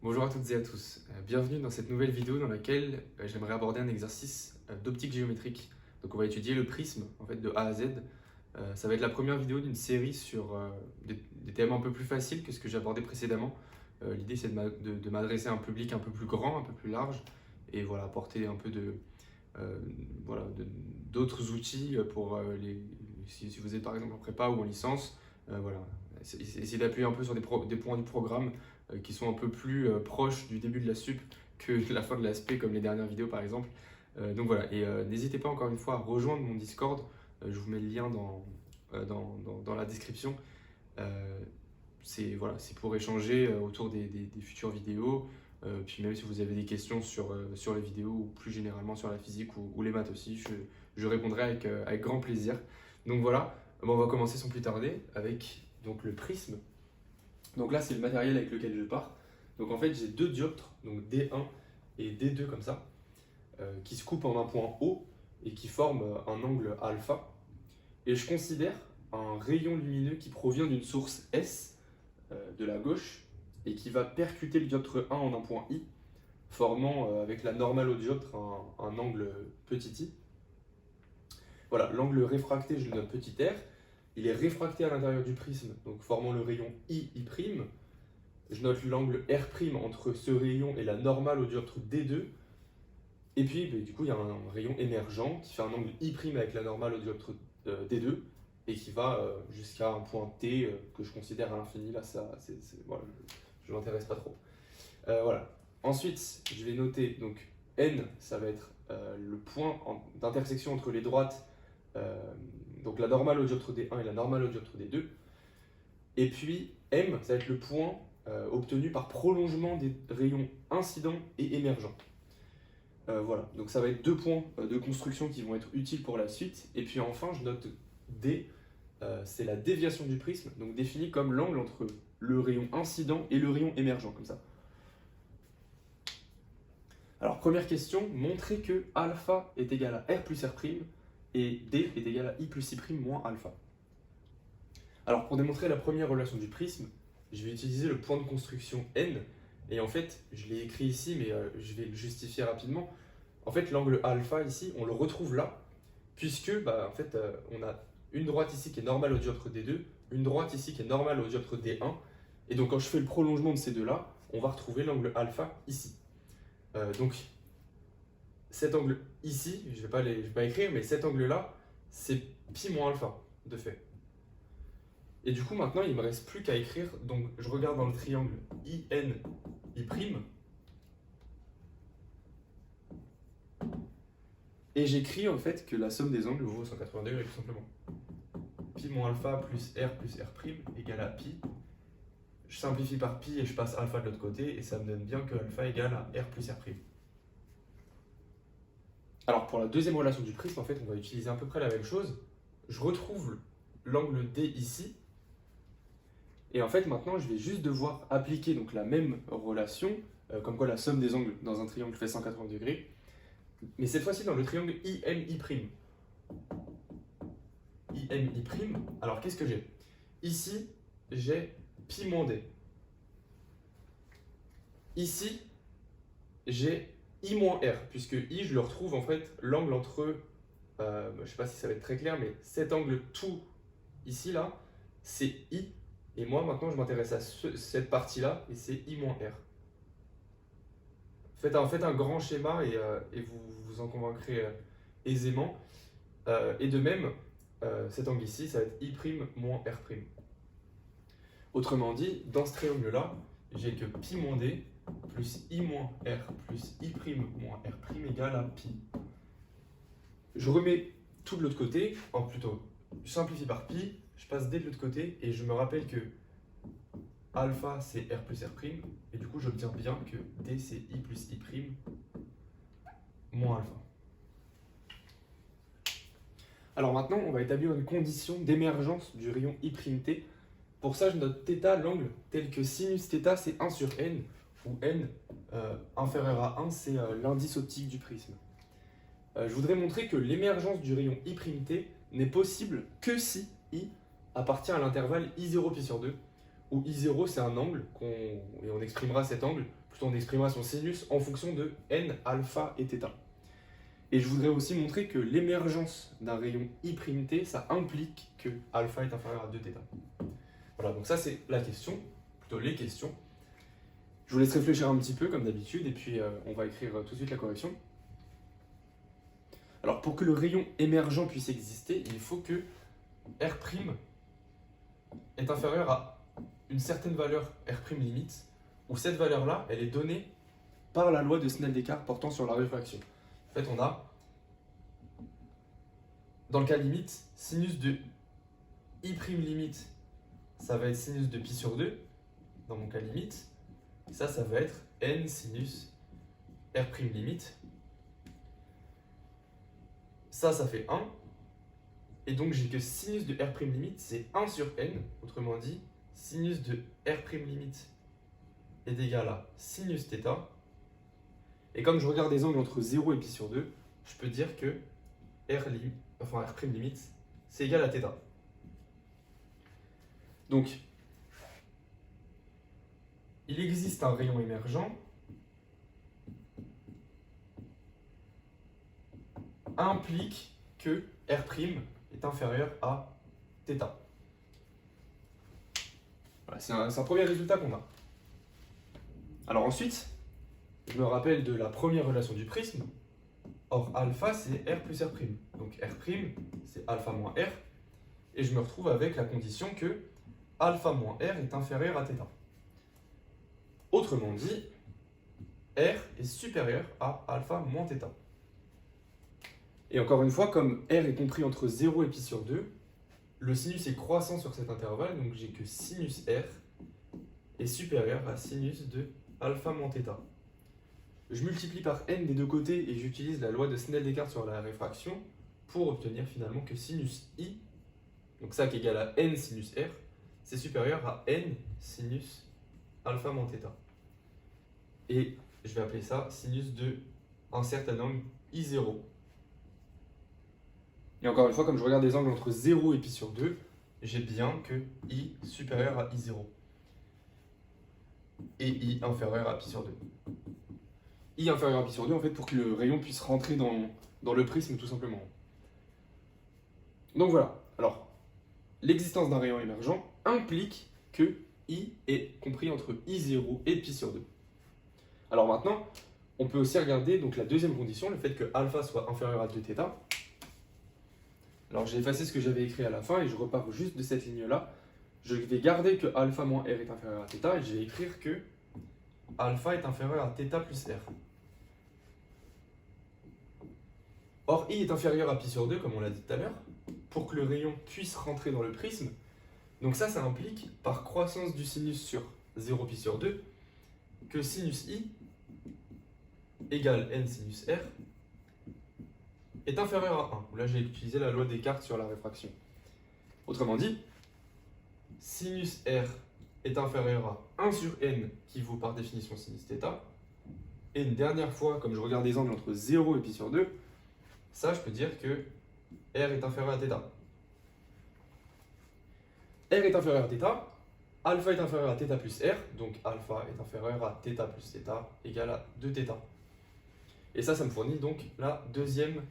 Bonjour à toutes et à tous, bienvenue dans cette nouvelle vidéo dans laquelle j'aimerais aborder un exercice d'optique géométrique. Donc on va étudier le prisme en fait, de A à Z. Ça va être la première vidéo d'une série sur des thèmes un peu plus faciles que ce que j'ai abordé précédemment. L'idée c'est de m'adresser à un public un peu plus grand, un peu plus large, et voilà, apporter un peu d'autres outils pour si vous êtes par exemple en prépa ou en licence, voilà, essayer d'appuyer un peu sur des points du programme qui sont un peu plus proches du début de la sup que de la fin de l'aspect comme les dernières vidéos par exemple. Donc voilà, et n'hésitez pas encore une fois à rejoindre mon Discord, je vous mets le lien dans la description. C'est pour échanger autour des futures vidéos, puis même si vous avez des questions sur les vidéos ou plus généralement sur la physique ou les maths aussi, je répondrai avec grand plaisir. Donc voilà, on va commencer sans plus tarder avec donc, le prisme. Donc là, c'est le matériel avec lequel je pars. Donc en fait, j'ai deux dioptres, donc D1 et D2 comme ça, qui se coupent en un point O et qui forment un angle alpha. Et je considère un rayon lumineux qui provient d'une source S de la gauche et qui va percuter le dioptre 1 en un point I, formant avec la normale au dioptre un angle petit i. Voilà, l'angle réfracté, je le nomme petit r. Il est réfracté à l'intérieur du prisme, donc formant le rayon I'. Je note l'angle R' entre ce rayon et la normale au dioptre D2. Et puis, du coup, il y a un rayon émergent qui fait un angle I' avec la normale au dioptre D2 et qui va jusqu'à un point T que je considère à l'infini. Là, voilà, je ne m'intéresse pas trop. Voilà. Ensuite, je vais noter donc N, ça va être le point d'intersection entre les droites, donc la normale au dioptre D1 et la normale au dioptre D2. Et puis M, ça va être le point obtenu par prolongement des rayons incidents et émergents. Voilà, donc ça va être deux points de construction qui vont être utiles pour la suite. Et puis enfin, je note D, c'est la déviation du prisme, donc définie comme l'angle entre le rayon incident et le rayon émergent, comme ça. Alors, première question, montrer que alpha est égal à R plus R' et D est égal à I plus I' moins alpha. Alors, pour démontrer la première relation du prisme, je vais utiliser le point de construction N. Et en fait, je l'ai écrit ici, mais je vais le justifier rapidement. En fait, l'angle alpha ici, on le retrouve là, puisque en fait, on a une droite ici qui est normale au dioptre D2, une droite ici qui est normale au dioptre D1. Et donc, quand je fais le prolongement de ces deux-là, on va retrouver l'angle alpha ici. Donc, cet angle ici, je ne vais pas écrire, mais cet angle-là, c'est pi moins alpha, de fait. Et du coup, maintenant, il ne me reste plus qu'à écrire. Donc, je regarde dans le triangle IN, I'. Et j'écris en fait que la somme des angles vaut 180 degrés, tout simplement. Pi moins alpha plus R' égale à pi. Je simplifie par pi et je passe alpha de l'autre côté. Et ça me donne bien que alpha égale à R plus R'. Alors, pour la deuxième relation du prisme, en fait, on va utiliser à peu près la même chose. Je retrouve l'angle D ici. Et en fait, maintenant, je vais juste devoir appliquer donc, la même relation, comme quoi la somme des angles dans un triangle fait 180 degrés, mais cette fois-ci dans le triangle IMI'. IMI', alors qu'est-ce que j'ai? Ici, j'ai pi moins D. Ici, j'ai I moins R, puisque I, je le retrouve en fait l'angle entre, je ne sais pas si ça va être très clair, mais cet angle tout ici, là, c'est I. Et moi, maintenant, je m'intéresse à cette partie-là, et c'est I moins R. Faites un grand schéma et vous vous en convaincrez aisément. Et de même, cet angle ici, ça va être I' moins R'. Autrement dit, dans ce triangle-là, j'ai que pi moins D plus I moins R plus I' moins R' égale à pi. Je remets tout de l'autre côté, plutôt, je simplifie par pi, je passe D de l'autre côté et je me rappelle que alpha c'est R plus R', et du coup j'obtiens bien que D c'est I plus I' moins alpha. Alors maintenant on va établir une condition d'émergence du rayon I'T. Pour ça je note θ, l'angle tel que sinus θ c'est 1 sur n, où n inférieur à 1 c'est l'indice optique du prisme. Je voudrais montrer que l'émergence du rayon I'T n'est possible que si I appartient à l'intervalle I0 pi sur 2, où I0 c'est un angle, et on exprimera cet angle plutôt on exprimera son sinus en fonction de n, alpha et θ. Et je voudrais aussi montrer que l'émergence d'un rayon I'T, ça implique que alpha est inférieur à 2θ. Voilà, donc ça c'est la question, plutôt les questions. Je vous laisse réfléchir un petit peu comme d'habitude et puis on va écrire tout de suite la correction. Alors pour que le rayon émergent puisse exister, il faut que R' est inférieur à une certaine valeur R' limite, où cette valeur-là, elle est donnée par la loi de Snell-Descartes portant sur la réfraction. En fait, on a, dans le cas limite, sinus de I' limite, ça va être sinus de pi sur 2, dans mon cas limite. Ça va être n sinus R' limite. Ça fait 1. Et donc, j'ai que sinus de R' limite, c'est 1 sur n. Autrement dit, sinus de R' limite est égal à sinus θ. Et comme je regarde des angles entre 0 et pi sur 2, je peux dire que R' limite, c'est égal à θ. Donc, il existe un rayon émergent implique que R' est inférieur à θ. Voilà, c'est un premier résultat qu'on a. Alors ensuite, je me rappelle de la première relation du prisme. Or, alpha, c'est R plus R'. Donc R', c'est alpha moins R. Et je me retrouve avec la condition que alpha moins R est inférieur à θ. Autrement dit, R est supérieur à alpha moins θ. Et encore une fois, comme R est compris entre 0 et pi sur 2, le sinus est croissant sur cet intervalle, donc j'ai que sinus R est supérieur à sinus de alpha moins θ. Je multiplie par n des deux côtés et j'utilise la loi de Snell-Descartes sur la réfraction pour obtenir finalement que sinus I, donc ça qui est égal à n sinus R, c'est supérieur à n sinus alpha moins θ. Et je vais appeler ça sinus de un certain angle I0. Et encore une fois, comme je regarde des angles entre 0 et pi sur 2, j'ai bien que I supérieur à I0. Et I inférieur à pi sur 2. I inférieur à pi sur 2, en fait, pour que le rayon puisse rentrer dans le prisme, tout simplement. Donc voilà. Alors, l'existence d'un rayon émergent implique que I est compris entre I0 et pi sur 2. Alors maintenant, on peut aussi regarder donc, la deuxième condition, le fait que alpha soit inférieur à 2θ. Alors j'ai effacé ce que j'avais écrit à la fin et je repars juste de cette ligne-là. Je vais garder que alpha moins R est inférieur à θ et je vais écrire que alpha est inférieur à θ plus R. Or, I est inférieur à pi sur 2, comme on l'a dit tout à l'heure, pour que le rayon puisse rentrer dans le prisme. Donc ça implique, par croissance du sinus sur 0 pi sur 2, que sinus I égale n sinus R est inférieur à 1. Là, j'ai utilisé la loi de Descartes sur la réfraction. Autrement dit, sinus R est inférieur à 1 sur n, qui vaut par définition sinus θ. Et une dernière fois, comme je regarde des angles entre 0 et pi sur 2, ça, je peux dire que R est inférieur à θ. R est inférieur à θ, alpha est inférieur à θ plus R, donc alpha est inférieur à θ plus θ égale à 2θ. Et ça me fournit donc la deuxième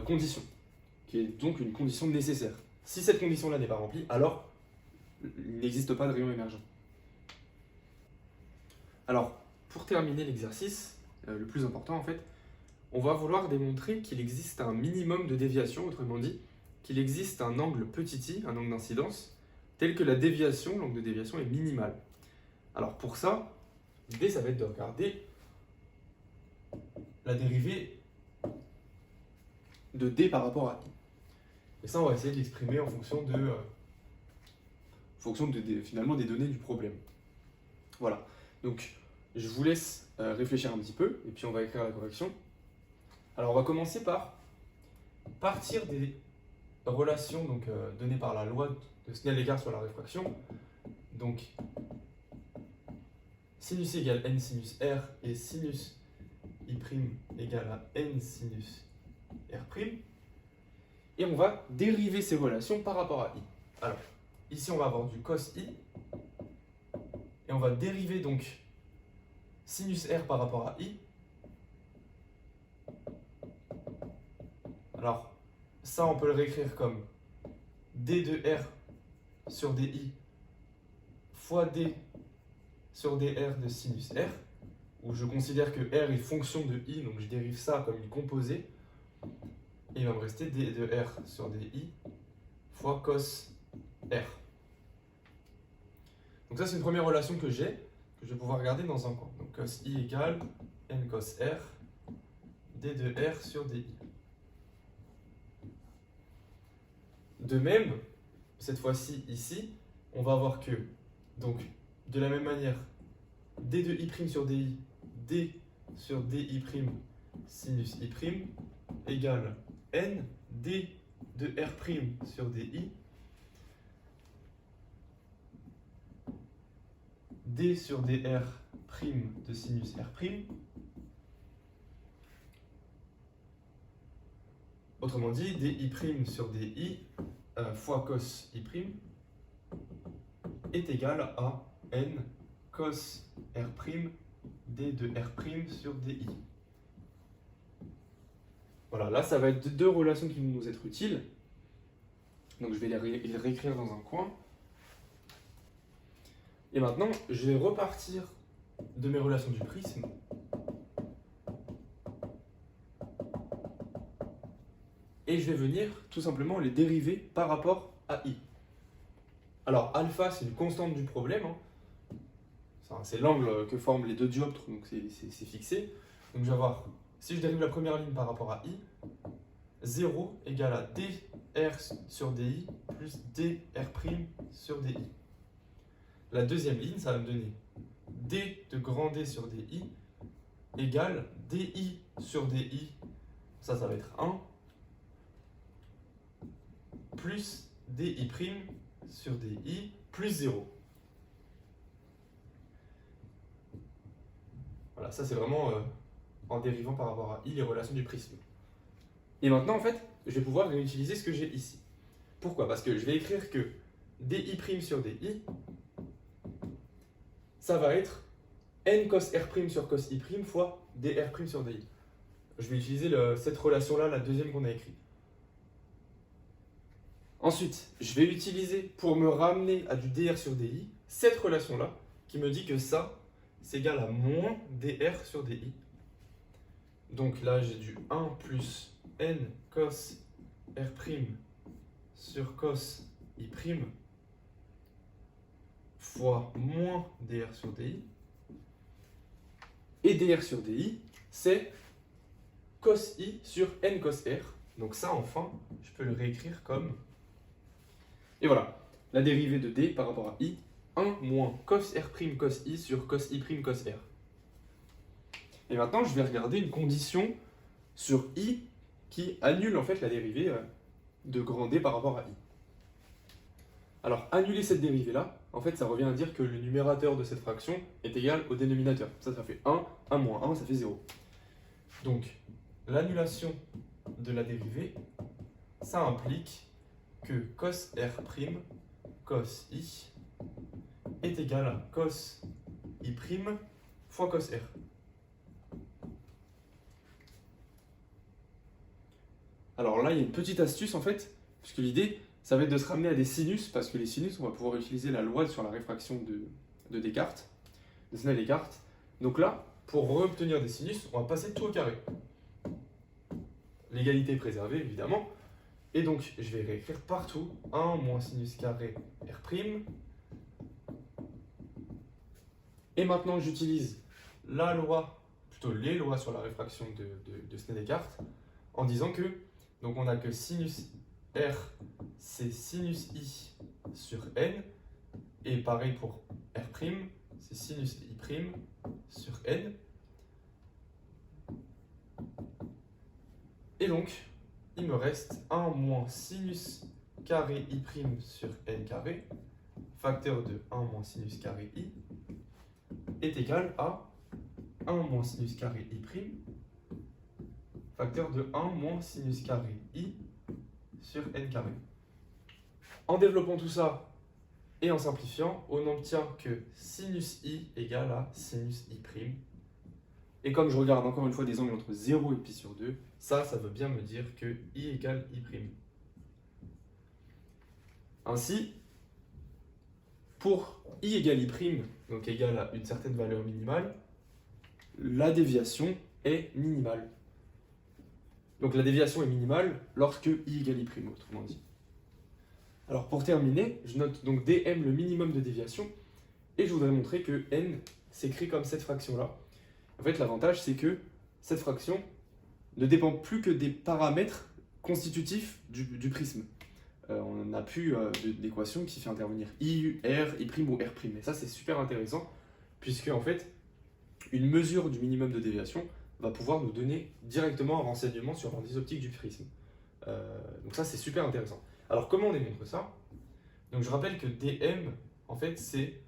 condition, qui est donc une condition nécessaire. Si cette condition-là n'est pas remplie, alors il n'existe pas de rayon émergent. Alors, pour terminer l'exercice, le plus important en fait, on va vouloir démontrer qu'il existe un minimum de déviation, autrement dit, qu'il existe un angle petit i, un angle d'incidence, tel que la déviation, l'angle de déviation est minimal. Alors pour ça, l'idée ça va être de regarder la dérivée de d par rapport à i. Et ça, on va essayer de l'exprimer en fonction finalement des données du problème. Voilà. Donc, je vous laisse réfléchir un petit peu, et puis on va écrire la correction. Alors, on va commencer par partir des relations donc, données par la loi de Snell-Descartes sur la réfraction. Donc, sinus égale n sinus R et sinus I' égale à n sinus R'. Et on va dériver ces relations par rapport à I. Alors, ici on va avoir du cos I. Et on va dériver donc sinus R par rapport à I. Alors, ça, on peut le réécrire comme d de R sur dI fois d sur dr de sinus R, où je considère que R est fonction de I, donc je dérive ça comme une composée, et il va me rester d de R sur dI fois cos R. Donc ça, c'est une première relation que j'ai, que je vais pouvoir regarder dans un coin. Donc cos I égale n cos R, d de R sur dI. De même, cette fois-ci, ici, on va avoir que, donc, de la même manière, d de I' sur dI, d sur dI' sinus I' égale n d de R' sur dI, d sur dr' de sinus R'. Autrement dit, dI' sur dI fois cos I' est égal à n cos R' d de R' sur dI. Voilà, là ça va être deux relations qui vont nous être utiles. Donc je vais les réécrire dans un coin. Et maintenant, je vais repartir de mes relations du prisme. Et je vais venir tout simplement les dériver par rapport à I. Alors alpha, c'est une constante du problème. C'est l'angle que forment les deux dioptres, donc c'est fixé. Donc je vais avoir, si je dérive la première ligne par rapport à I, 0 égale à dr sur dI plus dr' sur dI. La deuxième ligne, ça va me donner d de grand D sur dI égale dI sur dI, ça va être 1, plus dI' sur dI plus 0. Voilà, ça c'est vraiment en dérivant par rapport à I les relations du prisme. Et maintenant, en fait, je vais pouvoir réutiliser ce que j'ai ici. Pourquoi? Parce que je vais écrire que dI' sur dI, ça va être n cos R' sur cos I' fois dR' sur dI. Je vais utiliser cette relation-là, la deuxième qu'on a écrite. Ensuite, je vais utiliser, pour me ramener à du dr sur dI, cette relation-là, qui me dit que ça, c'est égal à moins dr sur dI. Donc là, j'ai du 1 plus n cos R' sur cos I' fois moins dr sur dI. Et dr sur dI, c'est cos I sur n cos R. Donc ça, enfin, je peux le réécrire comme... Et voilà, la dérivée de d par rapport à I, 1 moins cos R' cos I sur cos I' cos R. Et maintenant, je vais regarder une condition sur I qui annule en fait la dérivée de grand D par rapport à I. Alors, annuler cette dérivée-là, en fait, ça revient à dire que le numérateur de cette fraction est égal au dénominateur. Ça fait 1, 1 moins 1, ça fait 0. Donc, l'annulation de la dérivée, ça implique que cos R' cos I est égal à cos I' fois cos R. Alors là, il y a une petite astuce en fait, puisque l'idée, ça va être de se ramener à des sinus, parce que les sinus, on va pouvoir utiliser la loi sur la réfraction de Descartes, de Snell-Descartes. Donc là, pour obtenir des sinus, on va passer tout au carré. L'égalité est préservée, évidemment. Et donc, je vais réécrire partout 1 moins sinus carré R'. Et maintenant, j'utilise la loi, plutôt les lois sur la réfraction de Snell-Descartes, en disant que, donc on a que sinus R, c'est sinus I sur N, et pareil pour R', c'est sinus I' sur N. Et donc, il me reste 1 moins sinus carré I' sur N carré, facteur de 1 moins sinus carré I, est égal à 1 moins sinus carré I', facteur de 1 moins sinus carré I sur N carré. En développant tout ça et en simplifiant, on n'obtient que sinus I égale à sinus I', Et comme je regarde encore une fois des angles entre 0 et pi sur 2, ça veut bien me dire que I égale I'. Ainsi, pour I égale I', donc égal à une certaine valeur minimale, la déviation est minimale. Donc la déviation est minimale lorsque I égale I', autrement dit. Alors pour terminer, je note donc dm le minimum de déviation, et je voudrais montrer que n s'écrit comme cette fraction-là. En fait, l'avantage, c'est que cette fraction ne dépend plus que des paramètres constitutifs du prisme. On n'a plus d'équation qui fait intervenir I, R, I' ou R'. Et ça, c'est super intéressant, puisque en fait, une mesure du minimum de déviation va pouvoir nous donner directement un renseignement sur l'indice optique du prisme. Donc ça, c'est super intéressant. Alors, comment on démontre ça? Donc, je rappelle que dm, en fait, c'est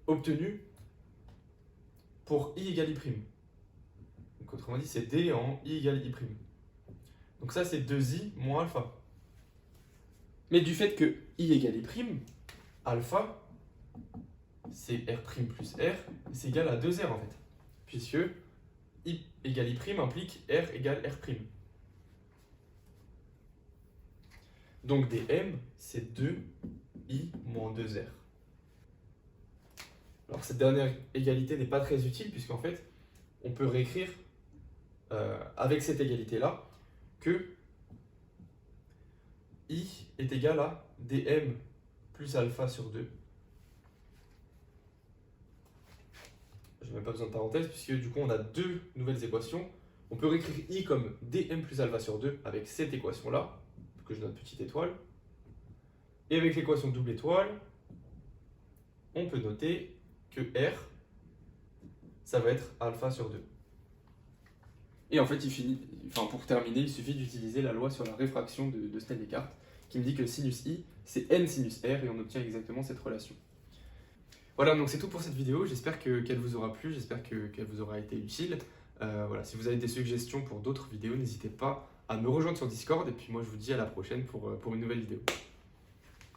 obtenu pour I égale I'. Donc, autrement dit, c'est D en I égale I'. Donc ça, c'est 2i moins alpha. Mais du fait que I égale I', alpha, c'est R' plus R, c'est égal à 2R en fait. Puisque I égale I' implique R égale R'. Donc dm, c'est 2i moins 2r. Alors cette dernière égalité n'est pas très utile, puisqu'en fait, on peut réécrire avec cette égalité-là que I est égal à dm plus alpha sur 2. Je n'ai même pas besoin de parenthèse, puisque du coup on a deux nouvelles équations. On peut réécrire I comme dm plus alpha sur 2 avec cette équation-là, que je note petite étoile. Et avec l'équation double étoile, on peut noter que R, ça va être alpha sur 2. Et en fait, pour terminer, il suffit d'utiliser la loi sur la réfraction de Snell-Descartes, qui me dit que sinus I, c'est n sinus R, et on obtient exactement cette relation. Voilà, donc c'est tout pour cette vidéo. J'espère qu'elle vous aura plu, j'espère qu'elle vous aura été utile. Voilà, si vous avez des suggestions pour d'autres vidéos, n'hésitez pas à me rejoindre sur Discord, et puis moi je vous dis à la prochaine pour une nouvelle vidéo.